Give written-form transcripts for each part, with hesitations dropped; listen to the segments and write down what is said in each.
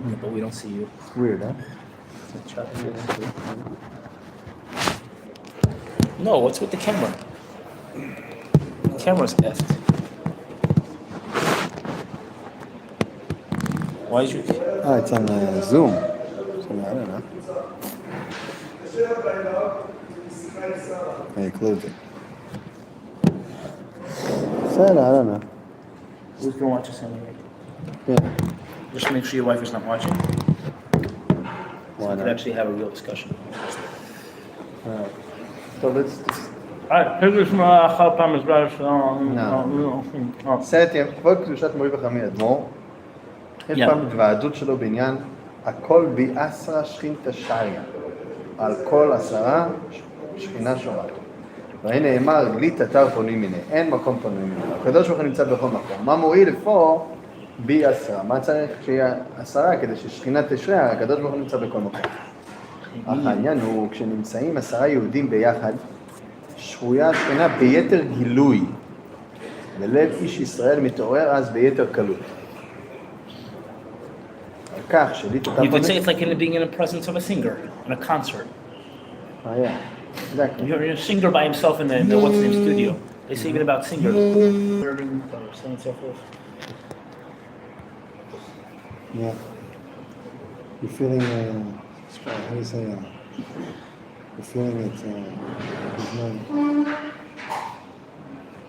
Yeah, but we don't see you. It's weird, huh? No, what's with the camera? The camera's effed. Why is you... It's on Zoom. So I don't know. Hey, close it. Said I don't know. Who's gonna watch us anyway? Yeah. Just make sure your wife is not watching. Why We could not? actually have a real discussion. Alright. So let's סייתי, כבוד קדושת מורי וחמי אדמו"ר, יש פעם התוועדות שלו בעניין הכל באסרא שכינתא שריא, על כל 10 שכינה שומעת. והנה נאמר גלית אתר פנוי מיני, אין מקום פנוי מיני. הקדוש ברוך הוא נמצא בכל מקום. מה מועיל פה ב10? מה צריך שיהיה 10 כדי ששכינה תשרה? הקדוש ברוך הוא נמצא בכל מקום. אך העניין הוא, כשנמצאים 10 יהודים ביחד, שרויה השכינה ביתר גילוי, ולב איש ישראל מתעורר אז ביתר קלות. על כך שליט אותם... You could say it's like being in the presence of a singer in a concert. Yeah, exactly. You're a singer by himself in the what's name studio. They say even about singers. So on and so forth. Yeah. You're feeling, how do you say, you're feeling it, it's not...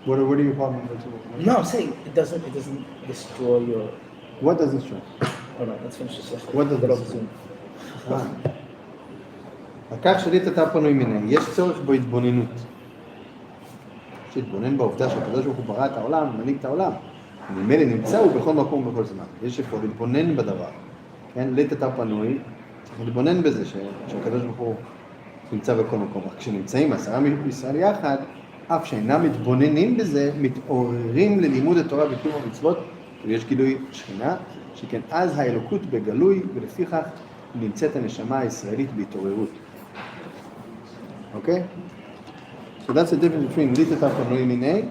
What are your problems? No, I'm saying it doesn't destroy your... What does this show? Hold on, let's finish this. What does this do? על כך שליט אתה פנוי מיני, יש צורך בו התבוננות. שהתבונן בעובדה שהקדוש ברוך הוא ברא את העולם, מנהיג את העולם. ממילא נמצא הוא בכל מקום ובכל זמן. יש אפשר להתבונן בדבר. כן? ליט אתה פנוי, צריך להתבונן בזה שהקדוש ברוך הוא נמצא בכל מקום. רק כשנמצאים 10 ישראל יחד, אף שאינם מתבוננים בזה, מתעוררים ללימוד התורה וקיום המצוות, ויש גילוי שכינה, שכן אז האלוקות בגלוי, ולפיכך נמצאת הנשמה הישראלית בהתעוררות. Okay? So that's the difference between ליטת הפנוי מיני,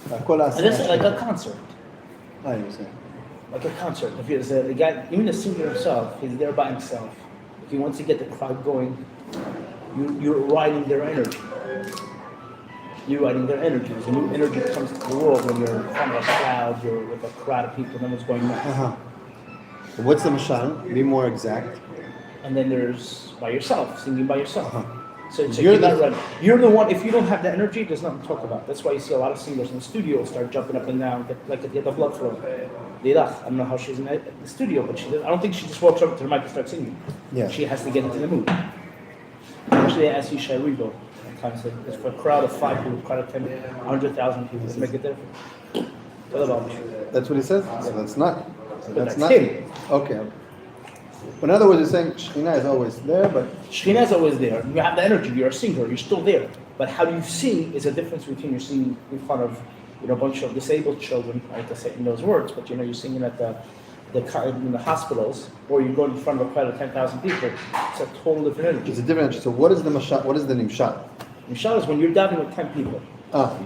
והכל העשרה. This is like a concert. What are you saying? Like a concert. If there's the guy, even the singer himself, he's there by himself. If he wants to get the crowd going, you're riding their energy. You're riding their energy. There's a new energy comes to the world when you're in front of a crowd, you're with a crowd of people, then what's going on. So what's the mashal? Be more exact. And then there's by yourself, singing by yourself. So it's you're the one, if you don't have the energy, there's nothing to talk about. That's why you see a lot of singers in the studio start jumping up and down, get the blood flow. I don't know how she's in the studio, but I don't think she just walks up to the mic and starts singing. Yeah. She has to get into the mood. Actually, I asked you, Sharibo, it's for a crowd of 5 people, a crowd of 10, 100,000 people to make it different. That's what he says? So that's not. That's not him. Okay. In other words, you're saying Shekhinah is always there, but... Shekhinah is always there. You have the energy, you're a singer, you're still there. But how you sing is a difference between you're singing in front of a bunch of disabled children, I hate to say in those words, but you're singing at in the hospitals, or you're going in front of a crowd of 10,000 people. It's a total different energy. It's a different energy. So what is the mashal? What is the nimshal? Nimshal is when you're davening with 10 people.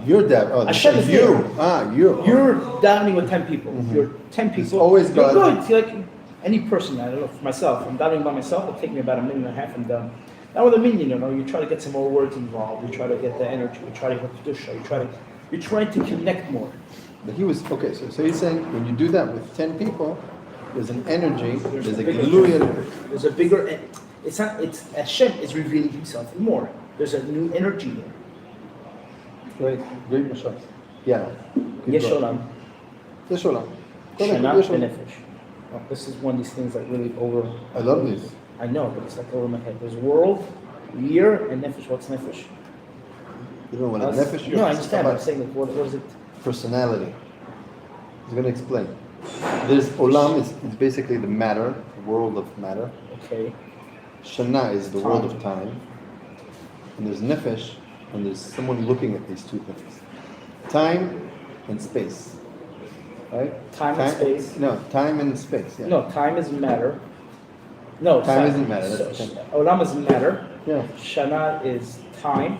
You're davening. Oh, you. You. You're davening with 10 people. Mm-hmm. You're 10 people. It's always you're good. See, like any person, I don't know, for myself, I'm davening by myself, it'll take me about 1.5 minutes, I'm done. Now with a minion, you try to get some more words involved, you try to get the energy, you try to get the kedusha, you're trying to connect more. But he was, okay, so he's saying when you do that with 10 people, there's an energy, there's a gilui. There's a bigger, it's Hashem is revealing himself more. There's a new energy there. Great mashal. Yeah. Yesh olam. Yesh olam. Shana v'nefesh. This is one of these things that really I love this. I know, but it's like over my head. There's world, year, and nefesh. What's nefesh? You know what a nefesh is? No, I understand, but I'm saying, like, what is it? Personality. He's going to explain. There's olam, is basically the matter, the world of matter. Okay. Shana is the world of time. And there's nefesh, and there's someone looking at these two things. Time and space. Right? Time and space? No, time and space. Yeah. No, time is matter. No, time isn't matter. That's olam is matter. Yeah. Shana is time,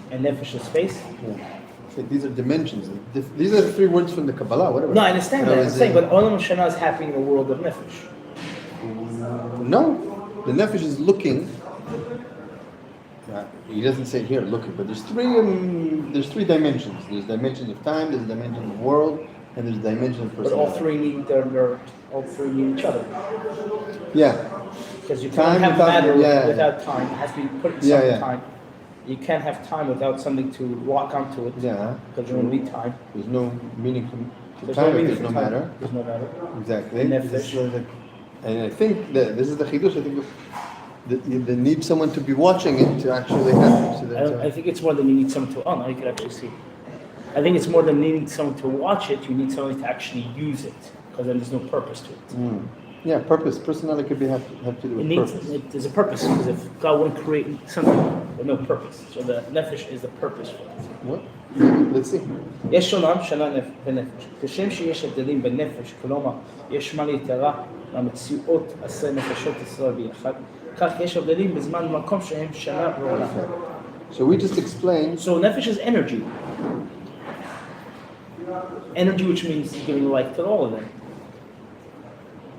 and nefesh is space. Yeah. So these are dimensions. These are the 3 words from the Kabbalah, whatever. No, I understand that. I'm saying, but olam and shana is happening in the world of nefesh. No, the nefesh is looking. He doesn't say here looking, but there's three dimensions. There's dimension of time, there's dimension of world, and there's dimension of But personality. all three need all three need each other. Yeah. Because you can't have matter without time. It has to be put in some time. You can't have time without something to lock onto it. Yeah. Because there won't be time. There's no meaning to There's time no if meaning there's for no time. matter. There's no matter. Exactly. Nefesh. And I think that this is the chidush. I think they need someone to be watching it to actually have. So I think it's more than you need someone to. Oh, now you can actually see. I think it's more than needing someone to watch it. You need someone to actually use it, because then there's no purpose to it. Yeah, purpose. Personality could have to do with purpose. There's a purpose, because if God wouldn't create something with no purpose, so the nefesh is the purpose for it. What? Let's see. יש שונות שונה בנפש. כשם שיש הבדלים בנפש, כלומר, יש מה להתרה מהמציאות עשה נפשות ישראל ביחד, כך יש הבדלים בזמן ומקום שהם שונה בעולם. So we just explained. So nefesh is energy. Energy, which means giving life to all of them.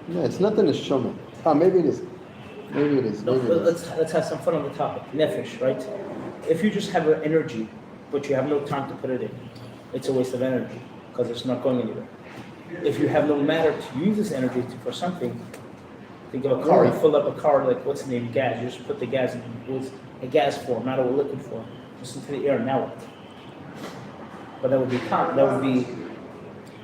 Yeah, it's not the neshama. Maybe it is. Maybe it is. No, let's have some fun on the topic. Nefesh, right? If you just have an energy, but you have no time to put it in, it's a waste of energy, because it's not going anywhere. If you have no matter to use this energy for something, think of a car. You fill up a car, like, what's the name? Gas. You just put the gas in. It was a gas form, not a liquid form. Just into the air. Now what? But that would be time. That would be.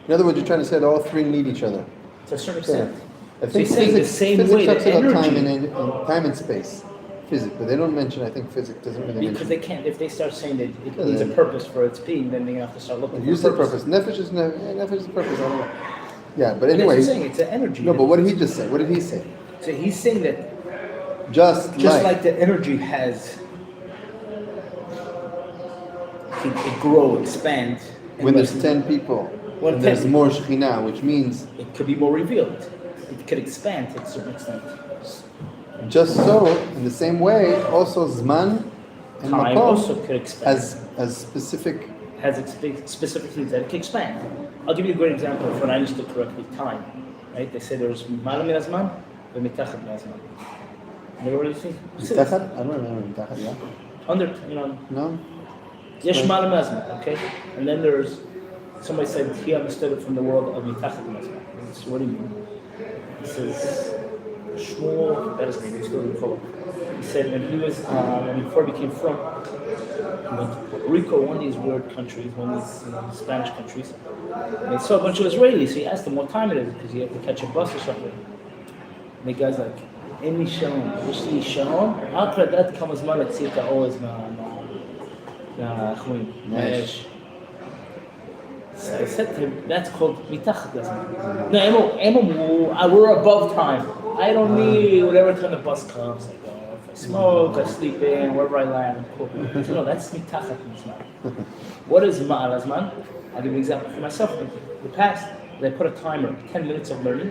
In other words, you're trying to say that all three need each other. To a certain extent. I think so saying the same way that energy. Time and space, physics, but they don't mention. I think physics doesn't really mention. Because they can't. If they start saying that it needs a purpose for its being, then they're gonna have to start looking. You said purpose. Nefesh is purpose. I don't know. Yeah, but anyway. He's saying it's an energy. No, but what did he just say? What did he say? So he's saying that just like the energy has it grow, expand. When there's 10 people, when there's more Shekhinah, which means it could be more revealed. It could expand to a certain extent. Just so, in the same way, also Zman and Time Makom also could expand. has specific things that can expand. I'll give you a great example of when I used to correctly time. Right? They say there's Ma'ala min hazman and Mitachat min hazman. You ever really see? Mitachat? I don't remember Mitachat, yeah. Under, No? Yesh Ma'ala min hazman, okay? And then there's, somebody said he understood it from the world of Mitachat min hazman. So what do you mean? He says, Shmuel, that is his name, he's still in Rexovo. He said when he was, before he became from, he went to Puerto Rico, one of these weird countries, one of these Spanish countries. And he saw a bunch of Israelis, so he asked them what time it is, because he had to catch a bus or something. And the guy's like, אין לי שעון, יש לי שעון, רק לדעת כמה זמן להוציא את העוז מהאש. So I said to him, that's called מתחת לזמן. No, הם אמרו, we're above time. I don't need whatever time the bus comes. Like, if I smoke, I sleep in, wherever I land, I'm cool. So no, that's מתחת לזמן. What is ma'al hazman? I'll give you an example for myself. In the past, they put a timer, 10 minutes of learning,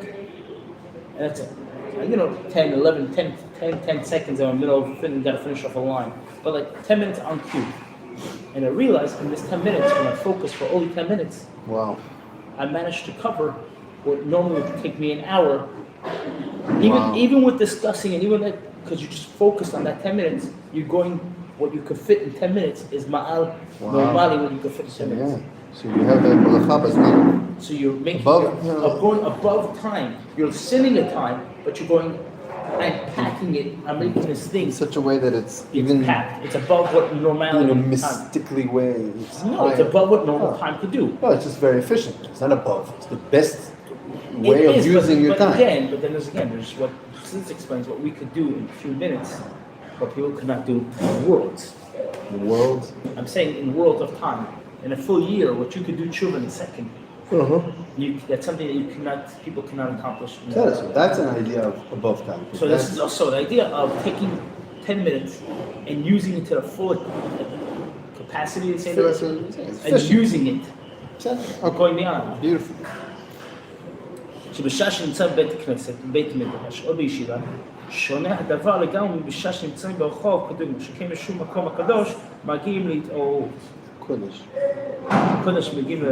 and that's it. 10, 11, 10 seconds in the middle of got to finish off a line. But like 10 minutes on cue. And I realized in this 10 minutes, when I focus for only 10 minutes, wow, I managed to cover what normally would take me an hour. Wow. Even with discussing, and even that, because you just focused on that 10 minutes, you're going, what you could fit in 10 minutes is ma'al normally what you could fit in 10 minutes. So you have that bracha b'zman. So you're making going above time. You're sending a time, but you're going and packing it and making this thing in such a way that it's even packed. It's above what normality. In a mystically way. It's above what normal time could do. Well, it's just very efficient. It's not above. It's the best way of using your time. But then there's what physics explains what we could do in a few minutes, what people could not do in worlds. The world? I'm saying in worlds of time. In a full year, what you could do tshuva in a second. That's something that people cannot accomplish. So that's an idea of above time. So this is also the idea of taking 10 minutes and using it to the full capacity, to say that, and using it, going beyond. Beautiful. שבשעה שנמצא בבית הכנסת, בית מדרש או בישיבה, שונה הדבר לגמרי בשעה שנמצאים ברחוב, כדוגמה, שכן משום מקום הקדוש, מגיעים להתעוררות. קודש מגיעים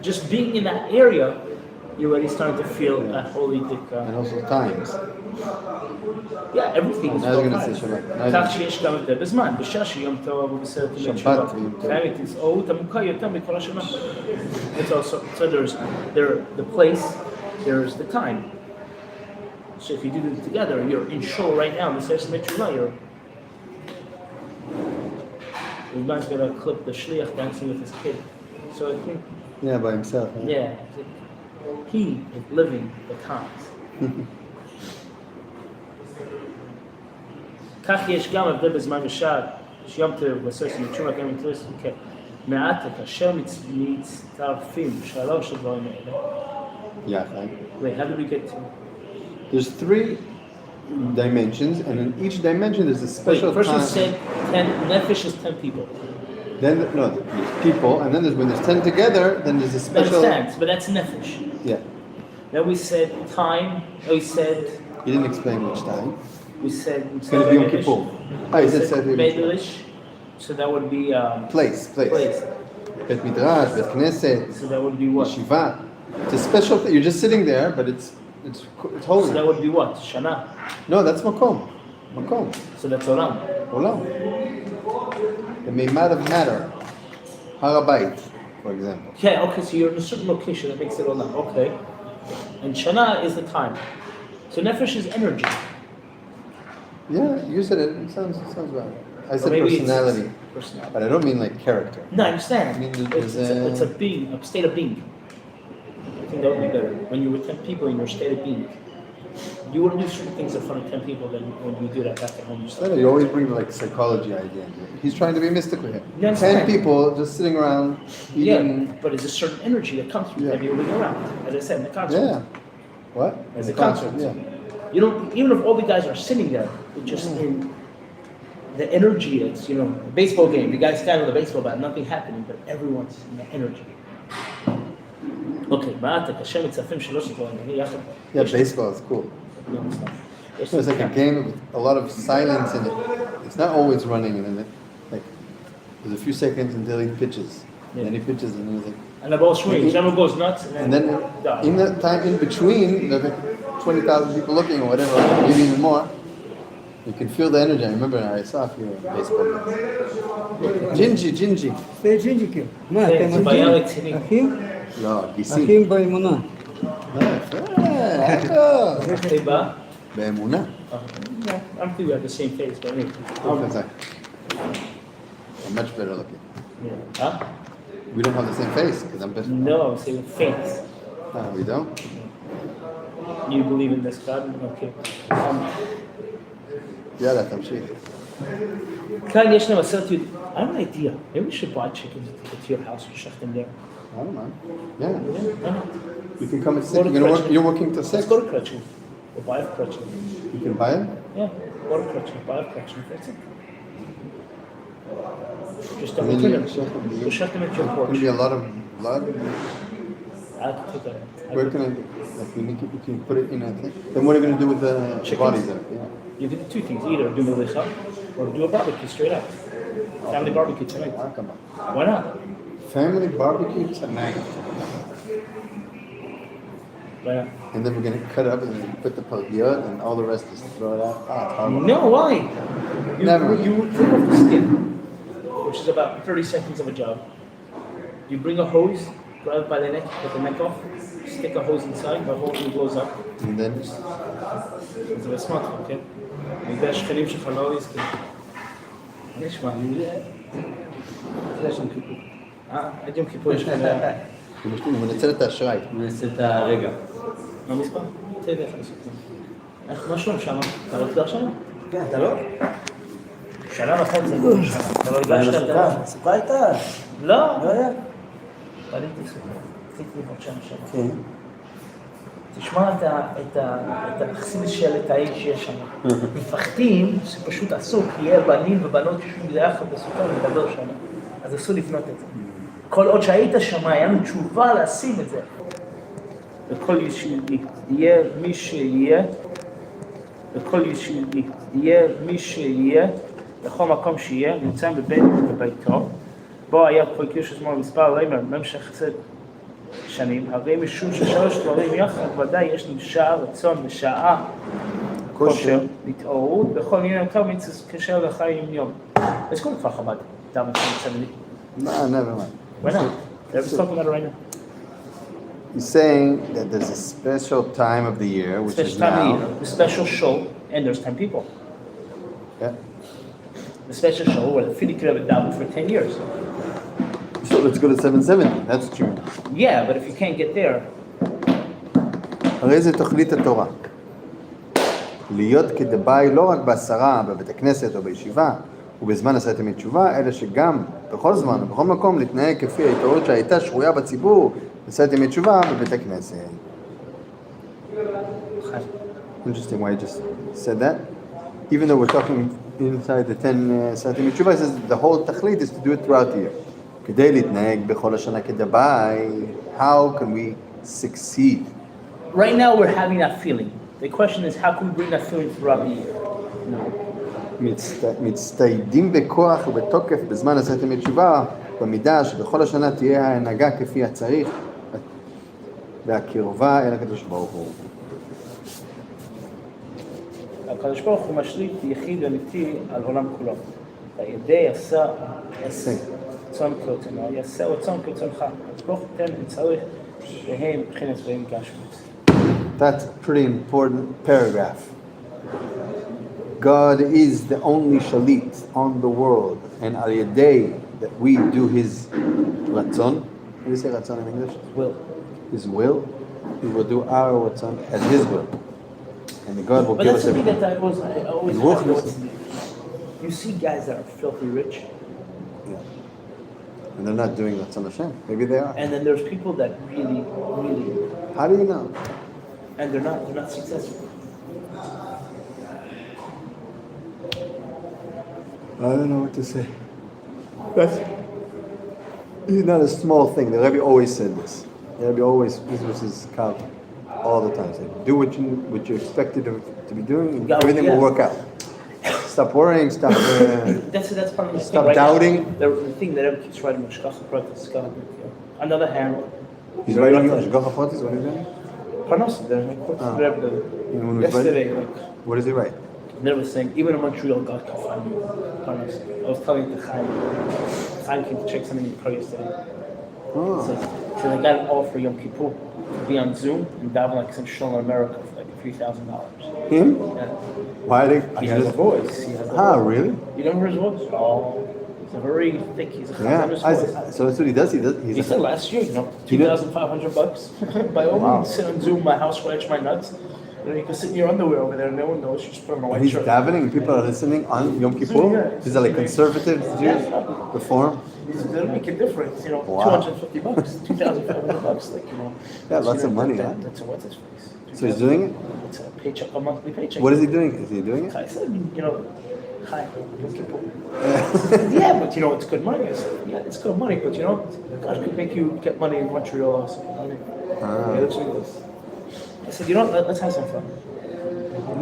just being in that area you're already starting to feel a holy And also times. Yeah, everything is Now you're going to fine. say Shabbat. כך שיש גם הבדל בזמן, בשעה שיום טוב ובסרט ימי תשובה. שבת ויום טוב. קיימת הזהות עמוקה יותר מכל השנה. So there's the place, there's the time. So if you do them together, you're in show right now, בסרט ימי תשובה, Everybody's gonna clip the shliach dancing with his kid. So I think, Yeah, by himself. yeah, he is living the times. כך יש גם הבדל בזמן ושעה, שיום טוב בסרט ימי תשובה, גם אינטרס, מעט כאשר מצטרפים שלוש הדברים האלה. יחד. Wait, how did we get to? There's 3 dimensions, and in each dimension there's a special Wait, first time. we said 10, nefesh is 10 people. Then there's people, and then when there's 10 together, then there's a special. Understand, but that's nefesh. Yeah. Then we said time, we said, You didn't explain which time. we said, It's going to be Yom Kippur. You said Saturday. Medrish, so that would be Place. Bet Midrash, Bet Knesset, So that would be what? Yeshiva. It's a special thing. You're just sitting there, but it's holy. So that would be what? Shana. No, that's Makom. Makom. So that's Olam. Olam. The Meimad of matter. Har HaBayit, for example. Okay, so you're in a certain location that makes it Olam. Okay. And Shana is the time. So Nefesh is energy. Yeah, you said it. It sounds right. I said maybe it's personality, personality. but I don't mean like character. No, I understand. I mean, It's a being, a state of being. I think that would be better. When you're with 10 people in your state of being, you wouldn't do certain things in front of 10 people than when you do that back at home yourself. You always bring like psychology idea into it. He's trying to be mystical here. You understand? 10 people just sitting around eating. Yeah, but it's a certain energy that comes from them moving around. As I said, in the concert. Yeah. What? As In a the concert. Yeah. You don't, even if all the guys are sitting there, it's just in the energy. It's, a baseball game. The guys stand with a baseball bat, nothing happening, but everyone's in the energy. Okay, מעט, כאשר מצטרפים שלוש הדברים, Yeah, baseball is cool. It's like a game with a lot of silence in it. It's not always running, and then like there's a few seconds until he pitches. And then he pitches, and then he's like. And the ball swings, everyone goes nuts. And then in the time in between, there's like 20,000 people looking or whatever, maybe even more. You can feel the energy. I remember I saw a few baseball games. Gingy. זה ג'ינג'יקים. מה, כן, אתם זה בעיה אחים? רצינית. אחים? לא, גיסים. אחים באמונה. They bá? באמונה. I'm thinking we have the same face, but anyway. I'm much better looking. Yeah. Huh? We don't have the same face, because I'm better. No, I'm saying face. We don't? You believe in this God? Okay. יאללה, תמשיך. כאן יש להם 10 יהודים. I have an idea. Maybe we should buy chickens to your house and shut them there. I don't know. Yeah. Why not? You can come at 6. Go to You're working till 6. Let's go to Kretchen. We'll buy a Kretchen. You can buy it? Yeah, go to Kretchen. Buy a Kretchen. That's it. Just And don't then kill you shut them. them. We'll shut them at your There's porch. going to be a lot of blood. I can take that. Where can I do? Like you can put it in a thing. Then what are you going to do with the Chickens? bodies? Yeah. You can do 2 things. Either do melicha or do a barbecue straight up. Family barbecue tonight. Come on. Why not? Family barbecue tonight. Why not? And then we're going to cut it up and then put the paliyot and all the rest just throw it out. It's horrible. No, why? Never. You take off the skin, which is about 30 seconds of a job. You bring a hose, grab it by the neck, get the neck off, stick a hose inside, the whole thing blows up. And then זה בסמארטפון, כן? אני יודע שכנים שלך לא יזכו. מה נשמע? זה יש שם כיפור. עד יום כיפור יש כאלה... הוא מנצל את האשראי. הוא מנצל את הרגע. מה המספר? תהיה דרך לעשות. איך, מה שלום שם? אתה לא תדע שם? כן, אתה לא? שנה נכון זה לא שנה. אתה לא הגשת את זה? הסוכה הייתה? לא. לא היה? בניתי סוכה. רציתי לראות שם. כן. תשמע את החסיד של התאים שיש שם. מפחדים שפשוט אסור, כי יהיה בנים ובנות יושבים ביחד בסוכה ולדבר שם. אז אסור לבנות את זה. כל עוד שהיית שם, היה לנו תשובה לשים את זה. וכל יהיה מי שיהיה, לכל מקום שיהיה, נמצא בביתו, בו היה כל קישור שמאל מספר לימר, ממשך חסד שנים, הרי משום ששלוש דברים יחד, ודאי יש לי שעה, רצון ושעה, כושר, להתעוררות, בכל עניין יותר מתקשר לחיים יום. Let's go to חב"ד, down in 70. No, never mind. Why not? Let's talk about it right now. He's saying that there's a special time of the year, which is Special time of now. the year, the special show, and there's 10 people. Yeah. The special show where the Philly could have it down for 10 years. So let's go to 770. That's true. Yeah, but if you can't get there, הרי זה תוכנית התורה. להיות כדבעי לא רק בעשרה, בבית הכנסת או בישיבה, ובזמן עשרת ימי תשובה, אלא שגם בכל זמן ובכל מקום להתנהג כפי ההתעוררות שהייתה שרויה בציבור, בעשרת ימי תשובה בבית הכנסת. Interesting why you just said that. Even though we're talking inside the 10 עשרת ימי תשובה, it says the whole תכלית is to do it throughout the year. כדי להתנהג בכל השנה כדבעי, how can we succeed? right now we're having that feeling. The question is, how can we bring that feeling throughout the year? מצטיידים בכוח ובתוקף בזמן עשרת ימי תשובה, במידה שבכל השנה תהיה ההנהגה כפי הצריך, והקרבה אל הקדוש ברוך הוא. הקדוש ברוך הוא משליט יחיד אמיתי על עולם כולו. הידי עשה רצון כרצונו, יעשה רצון כרצונך. אז ברוך תן וצריך שהם מבחינת והם גשמות. That's a pretty important paragraph. God is the only shalit on the world, and al yedei that we do His ratzon. What do you say ratzon in English? Will. His will. He will do our ratzon as His will, and the God will But give that's us something everything. that I always Ruch have is- you see guys that are filthy rich, Yeah. And they're not doing ratzon Hashem. Maybe they are. and then there's people that really, How do you know? and they're not successful. I don't know what to say. That's not a small thing. The Rebbe always said this. The Rebbe always, this was his call all the time. Said, do what you're expected to be doing, and Yeah, everything will yeah. work out. Stop worrying. Stop. That's part of the thing Stop right doubting. Now. The thing that everyone keeps writing, on the other hand, He's writing Ashgacha Pratis. What is that? Parnas, there's no quote from Rebbe. when he's Yesterday, What does he write? They were saying, even in Montreal, God can find you. Parnas. I was telling the Chaim came to check something in the car yesterday. Oh. So they got an offer Yom Kippur to be on Zoom and daven like some show in America for like $3,000. Him? Yeah. Why did He has a voice. He has a Ah, voice. really? You know his voice? Oh, he's a very thick. He's a Yeah. Chazanish voice. So that's what he does. He said last year, $2,500. By all Wow. means, sit on Zoom, my house, scratch my nuts. You can sit in your underwear over there, no one knows. You just put on a white He's shirt. davening. People are listening on Yom Kippur. Yeah. These are like conservative Jews. Reform. They'll make a difference, Wow. $250, $2,500, like, Yeah, lots of money, huh? That's a what's his face. So he's doing it. It's a paycheck, a monthly paycheck. What is he doing? Is he doing it? I said, hi, Yom Kippur. Yeah, but it's good money. I said, yeah, it's good money, but God could make you get money in Montreal also. Yeah, that's what it is. I said, let's have some fun.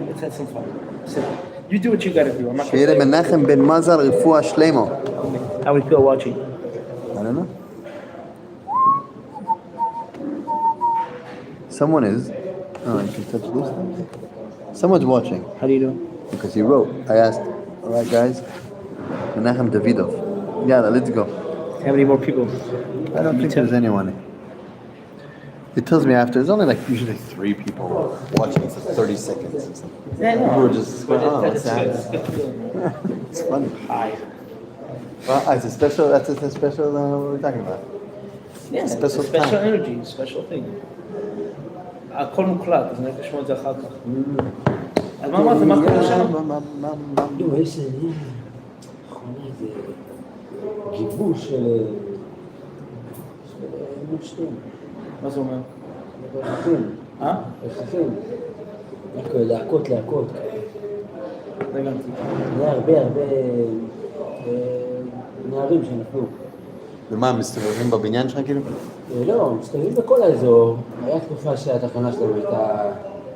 Let's have some fun. I said, you do what you gotta do. I'm not שיהיה gonna למנחם בן מזל רפואה שלמה. say how we feel watching. I don't know. Someone is. Oh, you can touch this. Someone's watching How do you do? because he wrote. I asked, all right, guys. Menachem Davidov. Yeah, let's go. How many more people? I don't think there's anyone. It tells me after. There's only like usually 3 people watching for 30 seconds. Or something. Yeah, no. People are just going, oh, what's That's that? good. It's good feeling. It's funny. Hi. Well, it's a special. That's a special. What we're talking about. Yeah, Special it's a special time. energy, special thing. הכל מוקלט, אז אני אשמע את זה אחר כך. אז מה אמרת? מה קורה שם? יש עניין, לאחרונה זה גיבוש של שתיים, מה זה אומר? רכיפים, רכיפים, רק להכות, לא הבנתי. היה הרבה נערים שנפלו. ומה, מסתובבים בבניין שלך כאילו? לא, מסתובבים בכל האזור, היה תקופה שהתחנה שלהם הייתה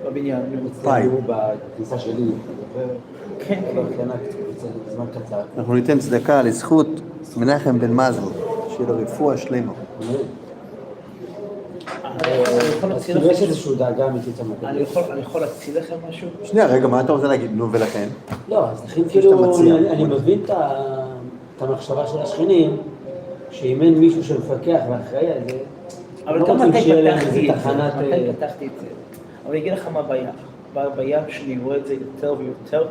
בבניין. אצלנו בכניסה שלי, כן, כן. ובקטנה זמן קצר. אנחנו ניתן צדקה לזכות מנחם בן מזל, שיהיה לו רפואה שלמה. יכול להציע כאילו יש לכם איזשהו דאגה אמיתית המדע. אני יכול להציע לכם משהו? שנייה, רגע, מה אתה רוצה להגיד? נו, ולכן? לא, אז לכן שאתה כאילו, מציע. אני מבין את המחשבה של השכנים, שאם אין מישהו שמפקח ואחראי על זה, אבל לא גם רוצים שיהיה להם פתחתי איזה את זה, תחנת... מתי פתחתי את זה? אבל אני אגיד לך מה הבעיה. הבעיה שאני רואה את זה יותר ויותר,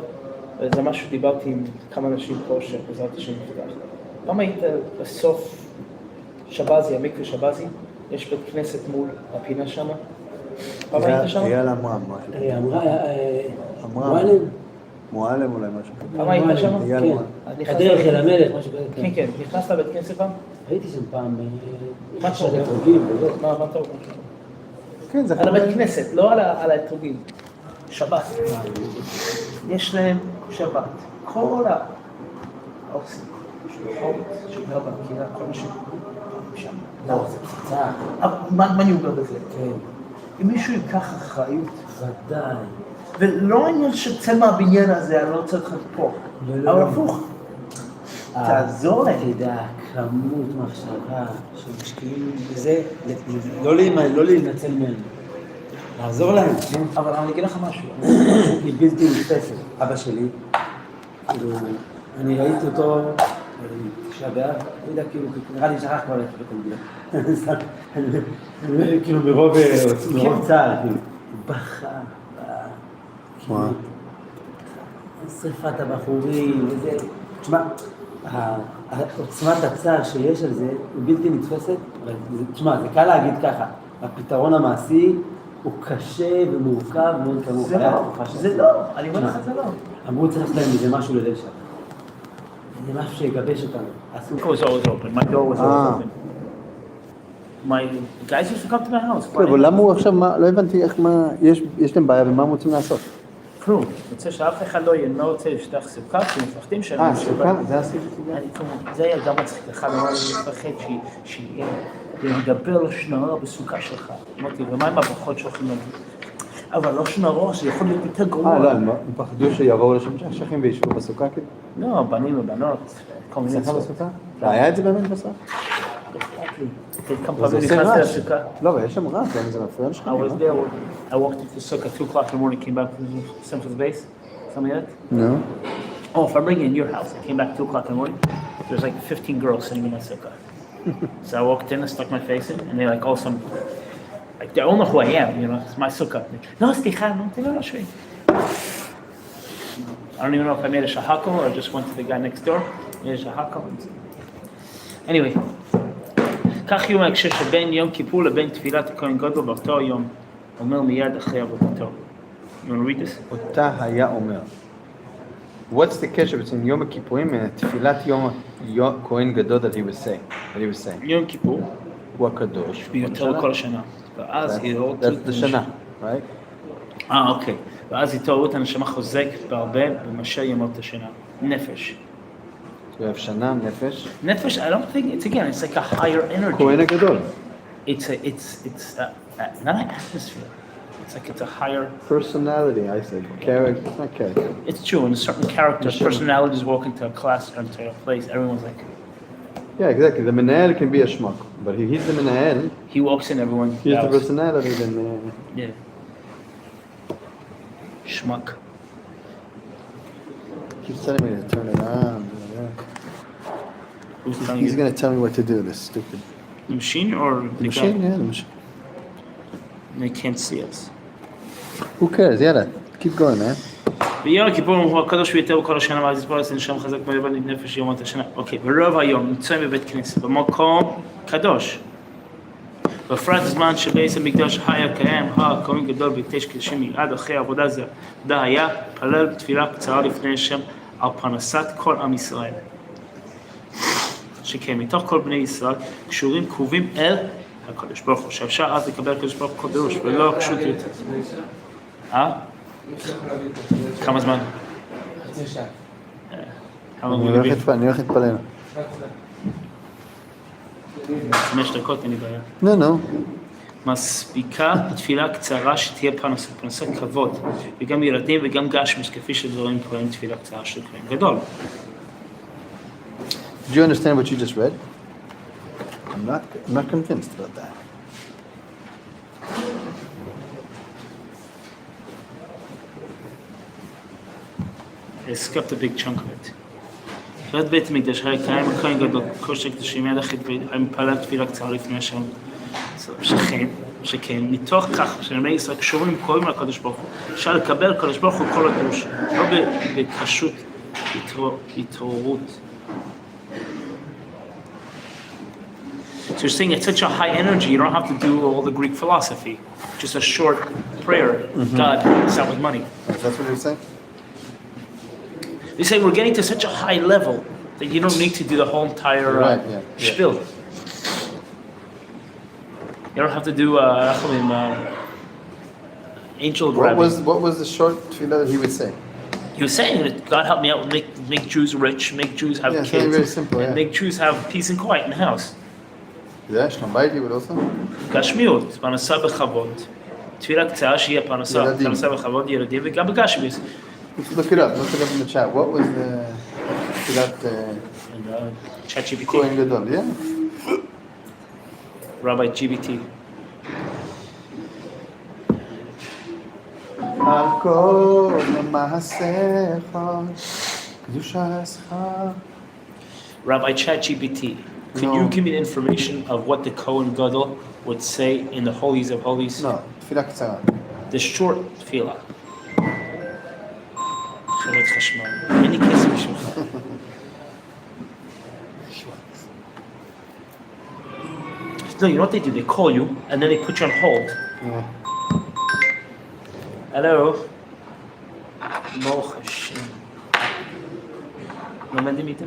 וזה משהו שדיברתי עם כמה אנשים פה שבעזרת השם נפתח. פעם היית בסוף שבזי, המקווה שבזי, יש בית כנסת מול הפינה שם. פעם היית שם? אייל אמרה משהו. אמרה, מועלם אולי משהו. פעם היית שם? כן, הדרך אל המלך, משהו כזה. כן, כן. נכנסת לבית כנסת פעם? הייתי שם פעם, מה אתה אומר? מה אתה אומר? כן, זה על הבית כנסת, לא על האתרוגים. שבת. יש להם שבת. כל העושים, שלוחות, שגר בקהילה, כל מה שם. לא, זה פצצה. מה אני אומר בזה? כן. אם מישהו ייקח אחריות, ודאי. ולא עניין שצא מהבניין הזה, אני לא רוצה לך פה. אבל הפוך. תעזור להם. תדע, כמות מחשבה שמשקיעים בזה, לא להינצל מהם. לעזור להם. אבל אני אגיד לך משהו. היא בלתי נתפסת. אבא שלי, כאילו, אני ראיתי אותו, תשעה באב, לא יודע, כאילו, נראה לי שכח כבר ללכת בתלמידה. כאילו, מרוב צער, כאילו, בכה, מה? שריפת הבחורים וזה, תשמע, עוצמת הצער שיש על זה היא בלתי נתפסת, תשמע, זה קל להגיד ככה, הפתרון המעשי הוא קשה ומורכב מאוד כמוך. זה לא, אני אומר לך זה לא. אמרו צריך להם מזה משהו לליל שבת. זה משהו שיגבש אותנו. It was always open, my door was always open. My guys used to come to my house. אבל למה הוא עכשיו, לא הבנתי איך, מה, יש להם בעיה ומה הם רוצים לעשות? כלום, רוצה שאף אחד לא יהיה, לא רוצה לשטח סוכה, כי מפחדים שלנו. סוכה? זה הסיפור שלי? זה היה גם מצחיק, אחד אמר לי מפחד שידבר לשנרה בסוכה שלך. אמרתי, ומה עם הברכות שהולכים לנו? אבל לא שנרות, זה יכול להיות יותר גרוע. לא, הם פחדו שיבואו לשם שכם וישבו בסוכה כאילו? לא, בנים ובנות, כל מיני סוכה בסוכה? היה את זה באמת בסוכה? כמה פעמים נכנסתי לסוכה. לא, אבל יש שם רעש, זה מפריע לשכם. I was there, I walked into the sukkah at 2 o'clock in the morning, came back to the central base, something like that. No. Oh, if I'm bringing in your house, I came back at 2 o'clock in the morning, there's like 15 girls sitting in my sukkah. So I walked in, I stuck my face in, and they like all some, like they all know who I am, you know, it's my sukkah. No, סליחה, לא שווים. I don't even know if I made a shahakal or just went to the guy next door, made a shahakal. Anyway, כך יום ההקשר שבין יום כיפור לבין תפילת הכהן גדול באותו יום, אומר מיד אחרי עבודתו. You want to read this? אותה היה אומר. What's the קשר between יום הכיפורים ותפילת יום כהן גדול that he was saying? יום כיפור הוא הקדוש. ביותר בכל השנה. ואז That's the שנה, right? אוקיי. ואז התעוררות את הנשמה חוזק בהרבה במשל ימות השנה. נפש. הוא אוהב שנה, נפש. Nefesh, I don't think it's again. It's like a higher energy. כהן הגדול. It's not an atmosphere. It's a higher Personality, I said. Character, not character. It's true. In a certain character, personalities walk into a class or into a place. Everyone's like. Yeah, exactly. The מנהל can be a schmuck, but if he's the מנהל, He walks in. Everyone. he's the bows. personality. Then Yeah. Schmuck. keeps telling me to turn it on. Who's telling He's you? gonna tell me what to do. This stupid The machine or the machine. guy? Yeah, the machine. They can't see us. Who cares? Yeah, keep going, man. ביום הכיפור הוא הקדוש ביותר בכל השנה, ואז יסבור את נשם חזק בלבד נפש יומות השנה. אוקיי, ברוב היום נמצאים בבית כנסת, במקום קדוש. בפרט זמן שבעצם המקדש היה קיים, הכהן גדול בקדש קדשים מיד אחרי העבודה זה היה פלל בתפילה קצרה לפני השם על פרנסת כל עם ישראל. שכן מתוך כל בני ישראל קשורים קרובים אל הקדוש ברוך הוא, שאפשר אז לקבל הקדוש ברוך הוא קדוש ולא קשוט יותר. כמה זמן? אני הולך להתפלל. 5 דקות, אין לי בעיה. נו. מספיקה תפילה קצרה שתהיה פרנסה כבוד, וגם ילדים וגם גשמש, כפי שדברים קוראים תפילה קצרה של כהן גדול. Do you understand what you just read? I'm not convinced about that. I skipped a big chunk of it. תפילת בית המקדש, הרי קיים הכהן גדול, קודש הקדושים, יד אחת, ומפעלה תפילה קצרה לפני השם. שכן, מתוך כך, שנאמרי ישראל קשורים קוראים לקדוש ברוך הוא, אפשר לקבל לקדוש ברוך הוא כל הקדוש, לא בקשות התעוררות. So you're saying it's such a high energy, you don't have to do all the Greek philosophy. Just a short prayer, God, start with money. That's what you're saying? They say we're getting to such a high level that you don't need to do the whole entire spiel. You don't have to do angel grabbing. What was the short tefillah that he would say? He was saying that God help me out, make Jews rich, make Jews have kids, very simple, and make Jews have peace and quiet in the house. Yeah, שלום בית he would also. גשמיות, פרנסה בכבוד, תפילה קצרה שיהיה פרנסה בכבוד, ילדים וגם בגשמיות. Look it up. Look it up in the chat. What was the ChatGPT. Kohen Gadol? Yeah. Rabbi GBT. על כל מעשיך קדושתך. Rabbi ChatGPT, could you give me the information of what the Kohen Gadol would say in the Holies of Holies? No, תפילה קצרה. The short tefillah. חברת חשמל. אין לי כסף בשבילך. No, you know what they do? They call you and then they put you on hold. Yeah. Hello. Baruch Hashem. לומדים איתם.